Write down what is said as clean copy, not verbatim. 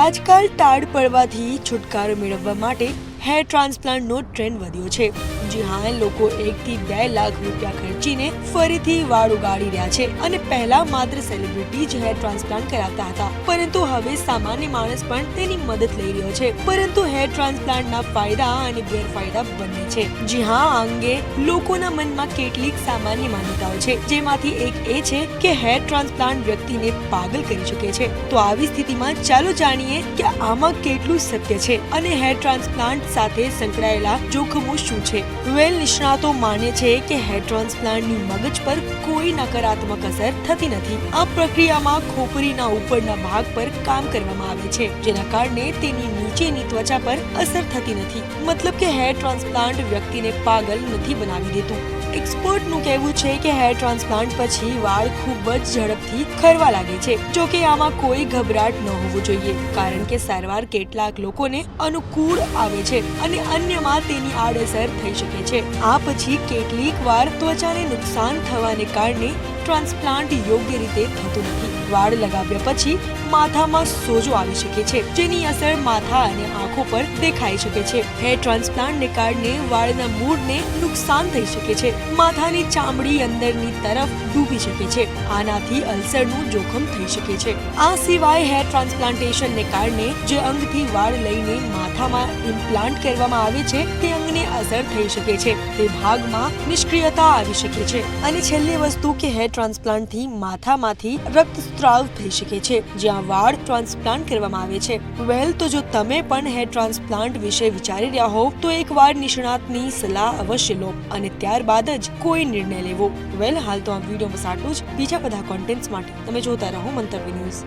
આજકાલ ટાળ પડવાથી છુટકારો મેળવવા માટે હેર ટ્રાન્સપ્લાન્ટનો ટ્રેન્ડ વધ્યો છે। જી હા, લોકો 1 થી 2 લાખ રૂપિયા ખર્ચીને ફરીથી વાળ ઉગાડી રહ્યા છે અને પહેલા માત્ર સેલિબ્રિટી જ હેર ટ્રાન્સપ્લાન્ટ કરાવતા હતા, પરંતુ હવે સામાન્ય માણસ પણ તેની મદદ લઈ રહ્યો છે। પરંતુ હેર ટ્રાન્સપ્લાન્ટના ફાયદા અને ગેરફાયદા બંને છે। જી હા, આ અંગે લોકોના મનમાં કેટલીક સામાન્ય માન્યતાઓ છે, જેમાંથી એક એ છે કે હેર ટ્રાન્સપ્લાન્ટ વ્યક્તિને પાગલ કરી શકે છે। તો આવી સ્થિતિમાં ચાલો જાણીએ કે આમાં કેટલું સત્ય છે અને હેર ટ્રાન્સપ્લાન્ટ સાથે સંકળાયેલા જોખમો શું છે। નિષ્ણાતો માને છે કે હેર ટ્રાન્સપ્લાન્ટની મગજ પર કોઈ નકારાત્મક અસર થતી નથી। આ પ્રક્રિયામાં ખોપરીના ઉપરના ભાગ પર કામ કરવામાં આવે છે, જેના કારણે તેની નીચેની ત્વચા પર અસર થતી નથી। મતલબ કે હેર ટ્રાન્સપ્લાન્ટ વ્યક્તિને પાગલ નથી બનાવી દેતું। એક્સપર્ટનું કહેવું છે કે હેર ટ્રાન્સપ્લાન્ટ પછી વાળ ખૂબ જ ઝડપથી ખરવા લાગે છે। જો કે આમાં કોઈ ગભરાટ ન હોવું જોઈએ, કારણ કે સારવાર કેટલાક લોકોને અનુકૂળ આવે છે અને અન્યમાં તેની આડઅસર થઈ શકે છે। આ પછી કેટલીક વાર ત્વચાને નુકસાન થવાને કારણે ટ્રાન્સપ્લાન્ટ યોગ્ય રીતે થતું નથી। વાળ લગાવ્યા પછી માથામાં સોજો આવી શકે છે, જેની અસર માથા અને આંખો પર દેખાઈ શકે છે। હેર ટ્રાન્સપ્લાન્ટને કારણે વાળના મૂળને નુકસાન થઈ શકે છે। માથાની ચામડી અંદરની તરફ ડૂબી શકે છે। આનાથી અલ્સરનું જોખમ થઈ શકે છે। આ સિવાય હેર ટ્રાન્સપ્લાન્ટેશનને કારણે જે અંગથી વાળ લઈને માથામાં ઇમ્પ્લાન્ટ કરવામાં આવે છે તે અંગને અસર થઈ શકે છે। તે ભાગમાં નિષ્ક્રિયતા આવી શકે છે। અને છેલ્લી વસ્તુ કે હેર ટ્રાન્સપ્લાન્ટથી માથામાંથી રક્તસ્રાવ થઈ શકે છે, જ્યાં વાળ ટ્રાન્સપ્લાન્ટ કરવામાં આવે છે। તો જો તમે પણ હેર ટ્રાન્સપ્લાન્ટ વિશે વિચારી રહ્યા હોવ તો એકવાર નિષ્ણાતની સલાહ અવશ્ય લો અને ત્યારબાદ જ કોઈ નિર્ણય લેવો। હાલ તો આ વિડીયોમાં આટલું જ। બીજા બધા કોન્ટેન્ટ્સ માટે તમે જોતા રહો મંતવ્ય ન્યૂઝ।